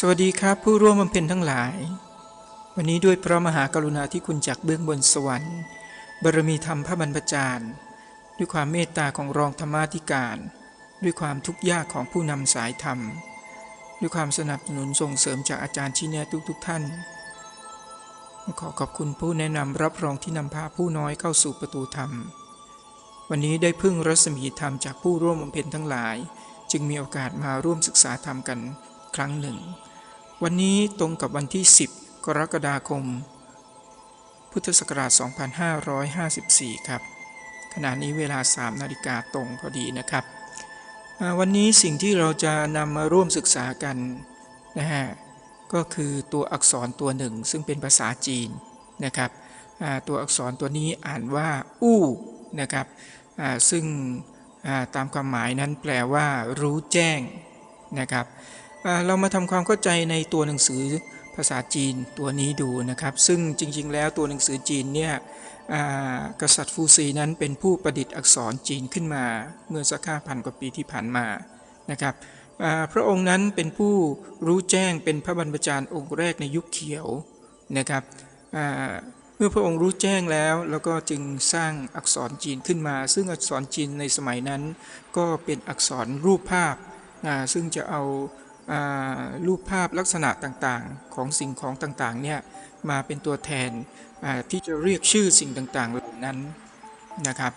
สวัสดีครับผู้ร่วมบำเพ็ญทั้งหลายวันนี้ด้วยพระมหากรุณาธิคุณจากเบื้องบนสวรรค์บารมีธรรมพระบรรพจารย์ด้วยความเมตตาของรองธรรมาธิการด้วยความทุกข์ยากของผู้นำสายธรรมด้วยความสนับสนุนส่งเสริมจากอาจารย์ชี้แนะทุกท่านขอขอบคุณผู้แนะนำรับรองที่นำพาผู้น้อยเข้าสู่ประตูธรรมวันนี้ได้พึ่งรัศมีธรรมจากผู้ร่วมบำเพ็ญทั้งหลายจึงมีโอกาสมาร่วมศึกษาธรรมกันครั้งหนึ่งวันนี้ตรงกับวันที่10กรกฎาคมพุทธศักราช2554ครับขณะนี้เวลา3 นาฬิกาตรงพอดีนะครับวันนี้สิ่งที่เราจะนำมาร่วมศึกษากันนะฮะก็คือตัวอักษรตัวหนึ่งซึ่งเป็นภาษาจีนนะครับตัวอักษรตัวนี้อ่านว่าอู้นะครับซึ่งตามความหมายนั้นแปลว่ารู้แจ้งนะครับเรามาทำความเข้าใจในตัวหนังสือภาษาจีนตัวนี้ดูนะครับซึ่งจริงๆแล้วตัวหนังสือจีนเนี่ยกษัตริย์ฟูซีนั้นเป็นผู้ประดิษฐ์อักษรจีนขึ้นมาเมื่อสัก5,000 กว่าปีที่ผ่านมานะครับพระองค์นั้นเป็นผู้รู้แจ้งเป็นพระบรรพจารย์องค์แรกในยุคเขียวนะครับเมื่อพระองค์รู้แจ้งแล้วก็จึงสร้างอักษรจีนขึ้นมาซึ่งอักษรจีนในสมัยนั้นก็เป็นอักษรรูปภาพซึ่งจะเอารูปภาพลักษณะต่างๆของสิ่งของต่างๆเนี่ยมาเป็นตัวแทนที่จะเรียกชื่อสิ่งต่างๆเหล่านั้นนะครับ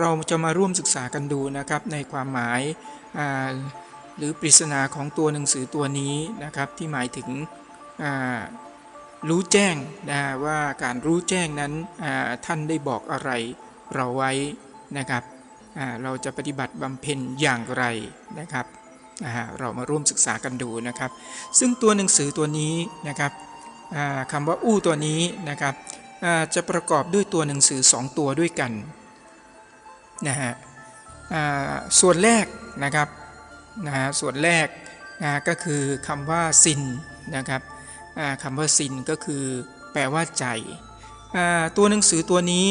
เราจะมาร่วมศึกษากันดูนะครับในความหมายหรือปริศนาของตัวหนังสือตัวนี้นะครับที่หมายถึงรู้แจ้งนะว่าการรู้แจ้งนั้นท่านได้บอกอะไรเราไว้นะครับเราจะปฏิบัติบำเพ็ญอย่างไรนะครับเรามาร่วมศึกษากันดูนะครับซึ่งตัวหนังสือตัวนี้นะครับคำว่าอู้ตัวนี้นะครับจะประกอบด้วยตัวหนังสือ2ตัวด้วยกันนะฮะส่วนแรกนะครับส่วนแรกก็คือคำว่าซินนะครับคำว่าซินก็คือแปลว่าใจตัวหนังสือตัวนี้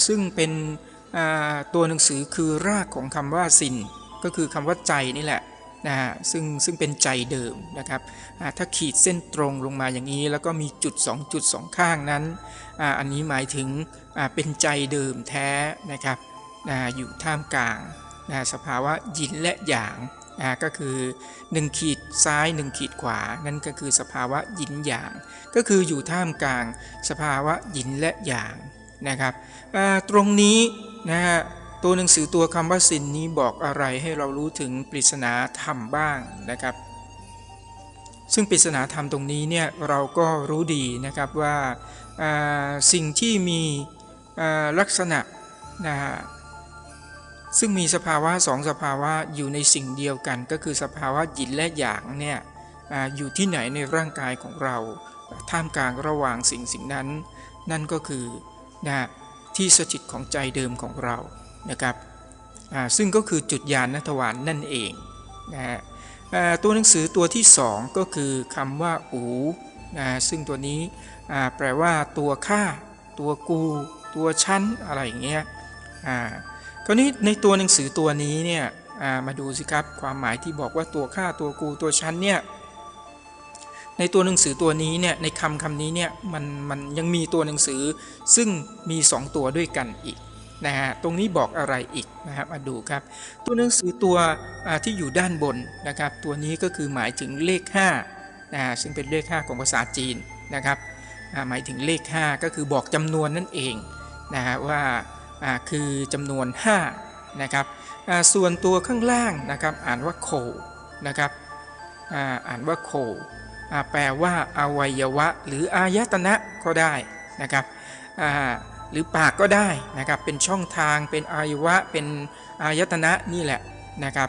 ซึ่งเป็นตัวหนังสือคือรากของคำว่าซินก็คือคำว่าใจนี่แหละซึ่งเป็นใจเดิมนะครับถ้าขีดเส้นตรงลงมาอย่างนี้แล้วก็มีจุด2 จุด 2ข้างนั้นอันนี้หมายถึงเป็นใจเดิมแท้นะครับอยู่ท่ามกลางสภาวะหยินและหยางก็คือ1ขีดซ้าย1ขีดขวานั่นก็คือสภาวะหยินหยางก็คืออยู่ท่ามกลางสภาวะหยินและหยางนะครับตรงนี้นะฮะตัวหนังสือตัวคำว่าซินนี้บอกอะไรให้เรารู้ถึงปริศนาธรรมบ้างนะครับซึ่งปริศนาธรรมตรงนี้เนี่ยเราก็รู้ดีนะครับว่าสิ่งที่มีลักษณะซึ่งมีสภาวะ2 สภาวะอยู่ในสิ่งเดียวกันก็คือสภาวะหยินและหยางเนี่ยอยู่ที่ไหนในร่างกายของเราท่ามกลางระหว่างสิ่งนั้นนั่นก็คือที่สถิตของใจเดิมของเรานะครับซึ่งก็คือจุดญาณทวาร นั่นเองตัวหนังสือตัวที่2ก็คือคำว่าอูซึ่งตัวนี้แปลว่าตัวข้าตัวกูตัวชั้นอะไรอย่างเงี้ยคราวนี้ในตัวหนังสือตัวนี้เนี่ยมาดูสิครับความหมายที่บอกว่าตัวข้าตัวกูตัวชั้นเนี่ยในตัวหนังสือตัวนี้เนี่ยในคำนี้เนี่ยมันยังมีตัวหนังสือซึ่งมี2ตัวด้วยกันอีกนะฮะตรงนี้บอกอะไรอีกนะครับมาดูครับตัวหนังสือตัวที่อยู่ด้านบนนะครับตัวนี้ก็คือหมายถึงเลข5ซึ่งเป็นเลข5ของภาษาจีนนะครับหมายถึงเลข5ก็คือบอกจำนวนนั่นเองนะฮะว่าคือจำนวน5นะครับส่วนตัวข้างล่างนะครับอ่านว่าโคนะครับอ่านว่าโคแปลว่าอวัยวะหรืออายตนะก็ได้นะครับหรือปากก็ได้นะครับเป็นช่องทางเป็นอวัยวะเป็นอายตนะนี่แหละนะครับ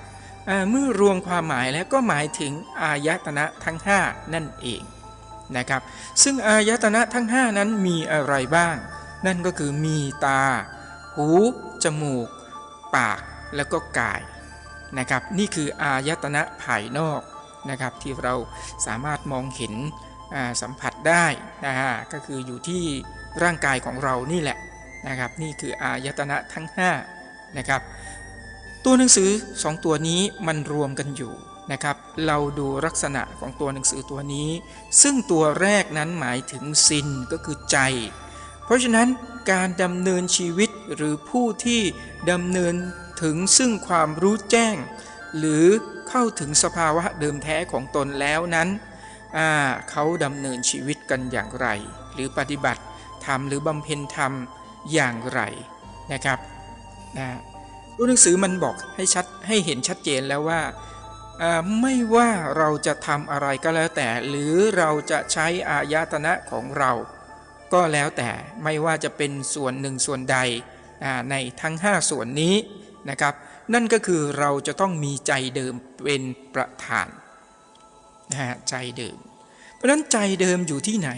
เมื่อรวมความหมายแล้วก็หมายถึงอายตนะทั้ง5นั่นเองนะครับซึ่งอายตนะทั้ง5นั้นมีอะไรบ้างนั่นก็คือมีตาหูจมูกปากแล้วก็กายนะครับนี่คืออายตนะภายนอกนะครับที่เราสามารถมองเห็นสัมผัสได้ก็คืออยู่ที่ร่างกายของเรานี่แหละนะครับนี่คืออายตนะทั้ง5นะครับตัวหนังสือ2ตัวนี้มันรวมกันอยู่ นะครับเราดูลักษณะของตัวหนังสือตัวนี้ซึ่งตัวแรกนั้นหมายถึงซินก็คือใจเพราะฉะนั้นการดำเนินชีวิตหรือผู้ที่ดำเนินถึงซึ่งความรู้แจ้งหรือเข้าถึงสภาวะเดิมแท้ของตนแล้วนั้นเขาดำเนินชีวิตกันอย่างไรหรือปฏิบัติธรรมหรือบำเพ็ญธรรมอย่างไรนะครับตัวหนังสือมันบอกให้เห็นชัดเจนแล้วว่าไม่ว่าเราจะทำอะไรก็แล้วแต่หรือเราจะใช้อายตนะของเราก็แล้วแต่ไม่ว่าจะเป็นส่วนหนึ่งส่วนใดในทั้ง5ส่วนนี้นะครับนั่นก็คือเราจะต้องมีใจเดิมเป็นประธานใจเดิมเพราะฉะนั้นใจเดิมอยู่ที่ไหน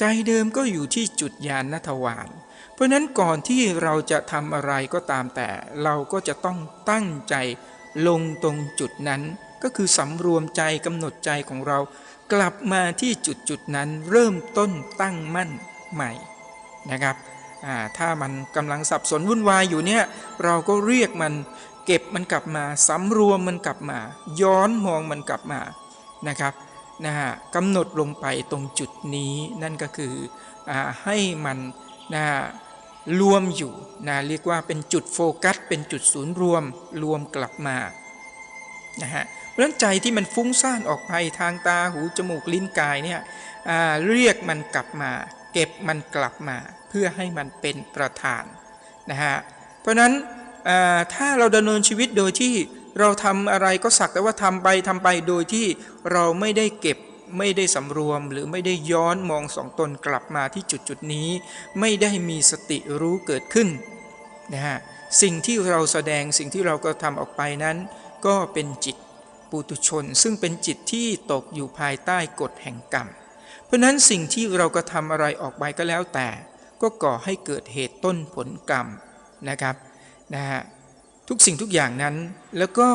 ใจเดิมก็อยู่ที่จุดญาณทวารเพราะฉะนั้นก่อนที่เราจะทำอะไรก็ตามแต่เราก็จะต้องตั้งใจลงตรงจุดนั้นก็คือสำรวมใจกำหนดใจของเรากลับมาที่จุดนั้นเริ่มต้นตั้งมั่นใหม่นะครับถ้ามันกำลังสับสนวุ่นวายอยู่เนี่ยเราก็เรียกมันเก็บมันกลับมาสำรวมมันกลับมาย้อนมองมันกลับมานะครับกำหนดลงไปตรงจุดนี้นั่นก็คือให้มันรวมอยู่เรียกว่าเป็นจุดโฟกัสเป็นจุดศูนย์รวมกลับมาเพราะฉะนั้นใจที่มันฟุ้งซ่านออกไปทางตาหูจมูกลิ้นกายเนี่ยเรียกมันกลับมาเก็บมันกลับมาเพื่อให้มันเป็นประธานเพราะนั้นถ้าเราดำเนินชีวิตโดยที่เราทำอะไรก็สักแต่ว่าทำไปโดยที่เราไม่ได้เก็บไม่ได้สำรวมหรือไม่ได้ย้อนมองสองตนกลับมาที่จุดนี้ไม่ได้มีสติรู้เกิดขึ้นสิ่งที่เราแสดงสิ่งที่เราก็ทำออกไปนั้นก็เป็นจิตปุถุชนซึ่งเป็นจิตที่ตกอยู่ภายใต้กฎแห่งกรรมเพราะนั้นสิ่งที่เราก็ทำอะไรออกไปก็แล้วแต่ก็ก่อให้เกิดเหตุต้นผลกรรมนะครับทุกสิ่งทุกอย่างนั้นแล้วก็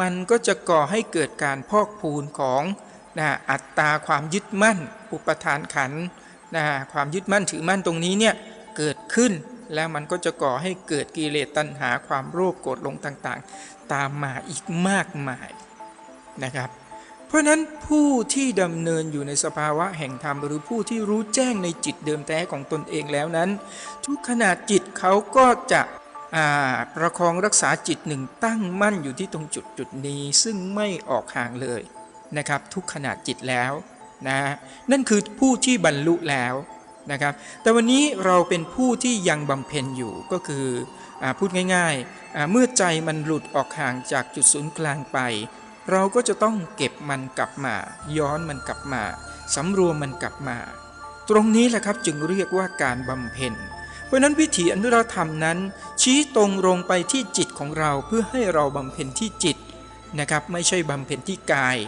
มันก็จะก่อให้เกิดการพอกพูนของอัตตาความยึดมั่นอุปทานขันธ์ความยึดมั่นถือมั่นตรงนี้เนี่ยเกิดขึ้นแล้วมันก็จะก่อให้เกิดกิเลสตัณหาความโลภโกรธหลงต่างๆตามมาอีกมากมายนะครับเพราะนั้นผู้ที่ดำเนินอยู่ในสภาวะแห่งธรรมหรือผู้ที่รู้แจ้งในจิตเดิมแท้ของตนเองแล้วนั้นทุกขณะจิตเขาก็จะประคองรักษาจิตหนึ่งตั้งมั่นอยู่ที่ตรงจุดนี้ซึ่งไม่ออกห่างเลยนะครับทุกขณะจิตแล้วนั่นคือผู้ที่บรรลุแล้วนะครับแต่วันนี้เราเป็นผู้ที่ยังบำเพ็ญอยู่ก็คือพูดง่ายๆเมื่อใจมันหลุดออกห่างจากจุดศูนย์กลางไปเราก็จะต้องเก็บมันกลับมาย้อนมันกลับมาสำรวมมันกลับมาตรงนี้แหละครับจึงเรียกว่าการบำเพ็ญเพราะนั้นวิถีอนุรักษ์ธรรมนั้นชี้ตรงลงไปที่จิตของเราเพื่อให้เราบำเพ็ญที่จิตนะครับไม่ใช่บำเพ็ญที่กาย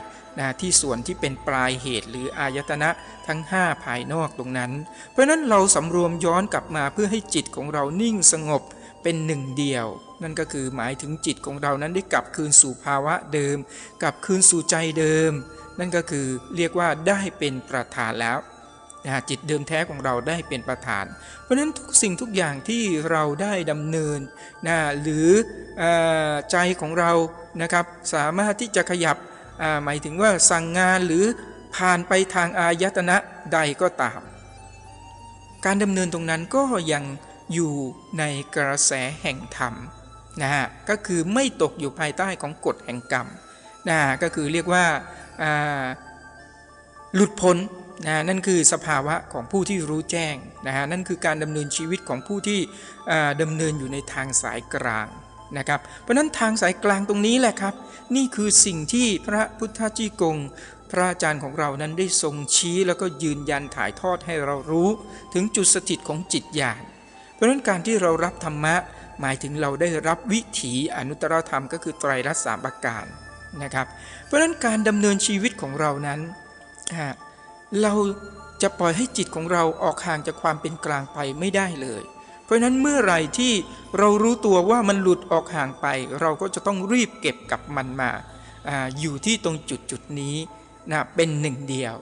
ที่ส่วนที่เป็นปลายเหตุหรืออายตนะทั้ง5ภายนอกตรงนั้นเพราะนั้นเราสำรวมย้อนกลับมาเพื่อให้จิตของเรานิ่งสงบเป็นหนึ่งเดียวนั่นก็คือหมายถึงจิตของเรานั้นได้กลับคืนสู่ภาวะเดิมกลับคืนสู่ใจเดิมนั่นก็คือเรียกว่าได้เป็นประธานแล้วจิตเดิมแท้ของเราได้เป็นประธานเพราะฉะนั้นทุกสิ่งทุกอย่างที่เราได้ดำเนินหรือใจของเรานะครับสามารถที่จะขยับหมายถึงว่าสั่งงานหรือผ่านไปทางอายตนะใดก็ตามการดำเนินตรงนั้นก็ยังอยู่ในกระแสแห่งธรรมก็คือไม่ตกอยู่ภายใต้ของกฎแห่งกรรมก็คือเรียกว่าหลุดพ้นนั่นคือสภาวะของผู้ที่รู้แจ้งนั่นคือการดำเนินชีวิตของผู้ที่ดำเนินอยู่ในทางสายกลางนะครับเพราะนั้นทางสายกลางตรงนี้แหละครับนี่คือสิ่งที่พระพุทธจี้กงพระอาจารย์ของเรานั้นได้ทรงชี้แล้วก็ยืนยันถ่ายทอดให้เรารู้ถึงจุดสถิตของจิตญาณเพราะฉะนั้นการที่เรารับธรรมะหมายถึงเราได้รับวิถีอนุตตรธรรมก็คือไตรลักษณ์3ประการนะครับเพราะฉะนั้นการดำเนินชีวิตของเรานั้นเราจะปล่อยให้จิตของเราออกห่างจากความเป็นกลางไปไม่ได้เลยเพราะฉะนั้นเมื่อไหร่ที่เรารู้ตัวว่ามันหลุดออกห่างไปเราก็จะต้องรีบเก็บกับมันมาอยู่ที่ตรงจุดนี้เป็นหนึ่งเดียว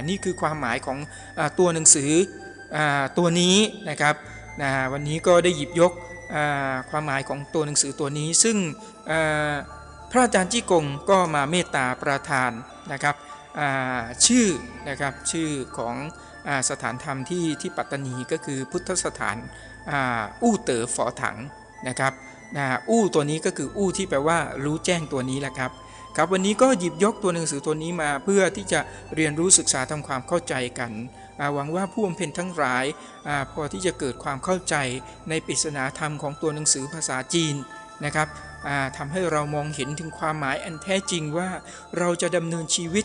นี่คือความหมายของตัวหนังสือตัวนี้นะครับวันนี้ก็ได้หยิบยกความหมายของตัวหนังสือตัวนี้ซึ่ง พระอาจารย์จี้กงก็มาเมตตาประทานนะครับชื่อนะครับชื่อของสถานธรรมที่ปัตตานีก็คือพุทธสถานอู้เต๋อฝอถังนะครับอู้ตัวนี้ก็คืออู้ที่แปลว่ารู้แจ้งตัวนี้แหละครับครับวันนี้ก็หยิบยกตัวหนังสือตัวนี้มาเพื่อที่จะเรียนรู้ศึกษาทำความเข้าใจกันหวังว่าผู้บำเพ็ญทั้งหลายพอที่จะเกิดความเข้าใจในปริศนาธรรมของตัวหนังสือภาษาจีนนะครับทำให้เรามองเห็นถึงความหมายอันแท้จริงว่าเราจะดำเนินชีวิต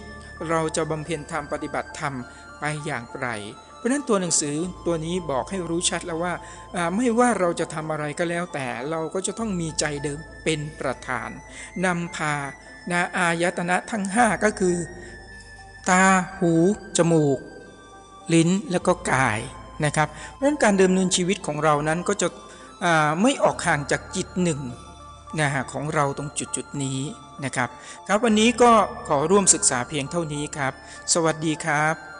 เราจะบำเพ็ญธรรมปฏิบัติธรรมไปอย่างไรเพราะนั้นตัวหนังสือตัวนี้บอกให้รู้ชัดแล้วว่าไม่ว่าเราจะทำอะไรก็แล้วแต่เราก็จะต้องมีใจเดิมเป็นประธานนำพาอายตนะทั้ง5ก็คือตาหูจมูกลิ้นแล้วก็กายนะครับเพราะฉะนั้นการดำเนินชีวิตของเรานั้นก็จะไม่ออกห่างจากจิตหนึ่งของเราตรงจุดนี้นะครับครับวันนี้ก็ขอร่วมศึกษาเพียงเท่านี้ครับสวัสดีครับ